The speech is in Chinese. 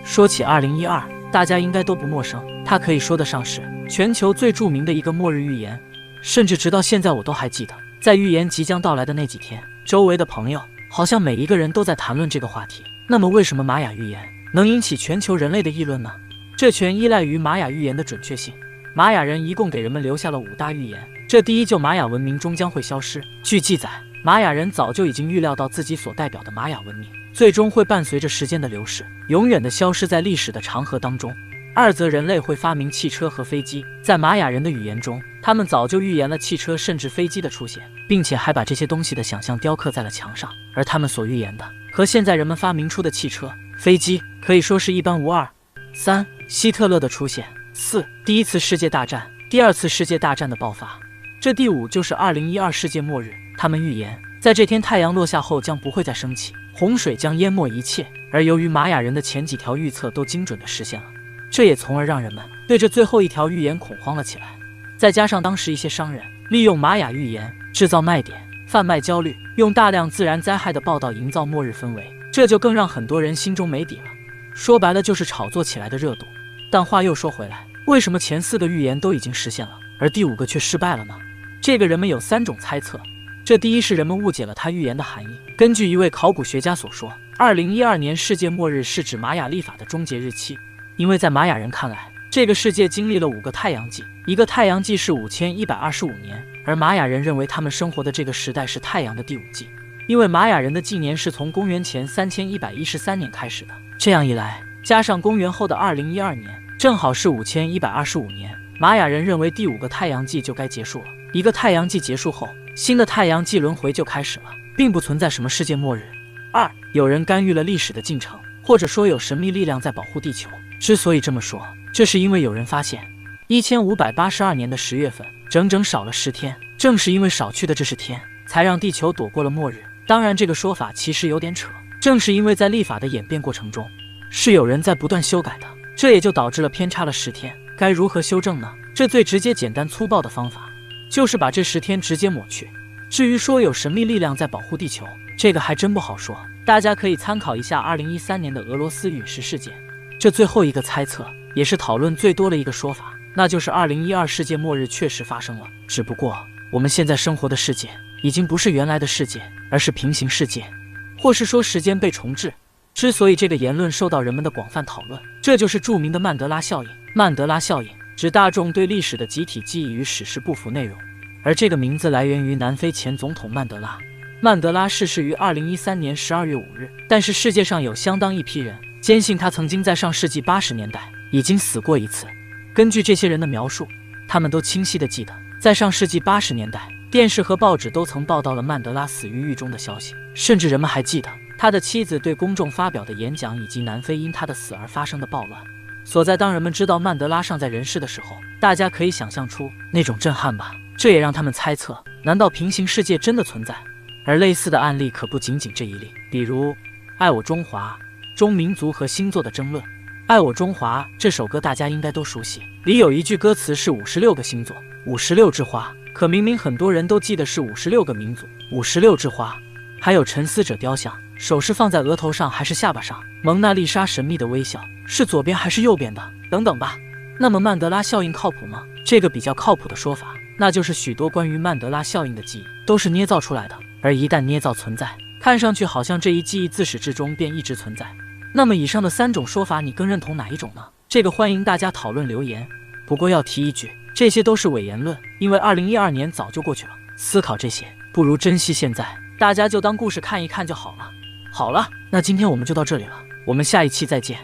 说起2012，大家应该都不陌生，它可以说得上是全球最著名的一个末日预言，甚至直到现在我都还记得，在预言即将到来的那几天，周围的朋友好像每一个人都在谈论这个话题。那么为什么玛雅预言能引起全球人类的议论呢？这全依赖于玛雅预言的准确性。玛雅人一共给人们留下了5大预言，这第一就玛雅文明终将会消失。据记载，玛雅人早就已经预料到自己所代表的玛雅文明最终会伴随着时间的流逝，永远的消失在历史的长河当中。二则人类会发明汽车和飞机，在玛雅人的语言中，他们早就预言了汽车甚至飞机的出现，并且还把这些东西的想象雕刻在了墙上。而他们所预言的和现在人们发明出的汽车、飞机可以说是一般无二。3. 希特勒的出现。4. 第一次世界大战、第二次世界大战的爆发。这第5就是2012世界末日。他们预言，在这天太阳落下后将不会再升起，洪水将淹没一切。而由于玛雅人的前几条预测都精准地实现了，这也从而让人们对这最后一条预言恐慌了起来。再加上当时一些商人利用玛雅预言制造卖点，贩卖焦虑，用大量自然灾害的报道营造末日氛围，这就更让很多人心中没底了。说白了就是炒作起来的热度。但话又说回来，为什么前4个预言都已经实现了，而第5个却失败了呢？这个人们有3种猜测。这第一是人们误解了他预言的含义。根据一位考古学家所说，2012年世界末日是指玛雅历法的终结日期，因为在玛雅人看来，这个世界经历了5个太阳纪，一个太阳纪是5125年，而玛雅人认为他们生活的这个时代是太阳的第5纪，因为玛雅人的纪年是从公元前3113年开始的。这样一来，加上公元后的2012年，正好是5125年，玛雅人认为第5个太阳纪就该结束了。一个太阳纪结束后，新的太阳纪轮回就开始了，并不存在什么世界末日。2. 有人干预了历史的进程，或者说有神秘力量在保护地球。之所以这么说，这是因为有人发现1582年的10月份整整少了10天，正是因为少去的这10天，才让地球躲过了末日。当然这个说法其实有点扯，正是因为在历法的演变过程中，是有人在不断修改的，这也就导致了偏差了10天。该如何修正呢？这最直接简单粗暴的方法就是把这10天直接抹去。至于说有神秘力量在保护地球，这个还真不好说，大家可以参考一下2013年的俄罗斯陨石事件。这最后一个猜测也是讨论最多的一个说法，那就是2012世界末日确实发生了，只不过我们现在生活的世界已经不是原来的世界，而是平行世界，或是说时间被重置。之所以这个言论受到人们的广泛讨论，这就是著名的曼德拉效应。曼德拉效应指大众对历史的集体记忆与史实不符内容，而这个名字来源于南非前总统曼德拉。曼德拉逝世于2013年12月5日，但是世界上有相当一批人坚信他曾经在上世纪80年代已经死过一次。根据这些人的描述，他们都清晰地记得，在上世纪80年代，电视和报纸都曾报道了曼德拉死于狱中的消息，甚至人们还记得他的妻子对公众发表的演讲，以及南非因他的死而发生的暴乱。所在当人们知道曼德拉尚在人世的时候，大家可以想象出那种震撼吧。这也让他们猜测，难道平行世界真的存在？而类似的案例可不仅仅这一例，比如《爱我中华》中民族和星座的争论。《爱我中华》这首歌大家应该都熟悉，里有一句歌词是56个星座，56枝花，可明明很多人都记得是56个民族，56枝花。还有沉思者雕像，手是放在额头上还是下巴上？蒙娜丽莎神秘的微笑是左边还是右边的？等等吧。那么曼德拉效应靠谱吗？这个比较靠谱的说法，那就是许多关于曼德拉效应的记忆都是捏造出来的，而一旦捏造存在，看上去好像这一记忆自始至终便一直存在。那么以上的3种说法，你更认同哪一种呢？这个欢迎大家讨论留言。不过要提一句，这些都是伪言论，因为2012年早就过去了，思考这些不如珍惜现在，大家就当故事看一看就好了。好了，那今天我们就到这里了，我们下一期再见。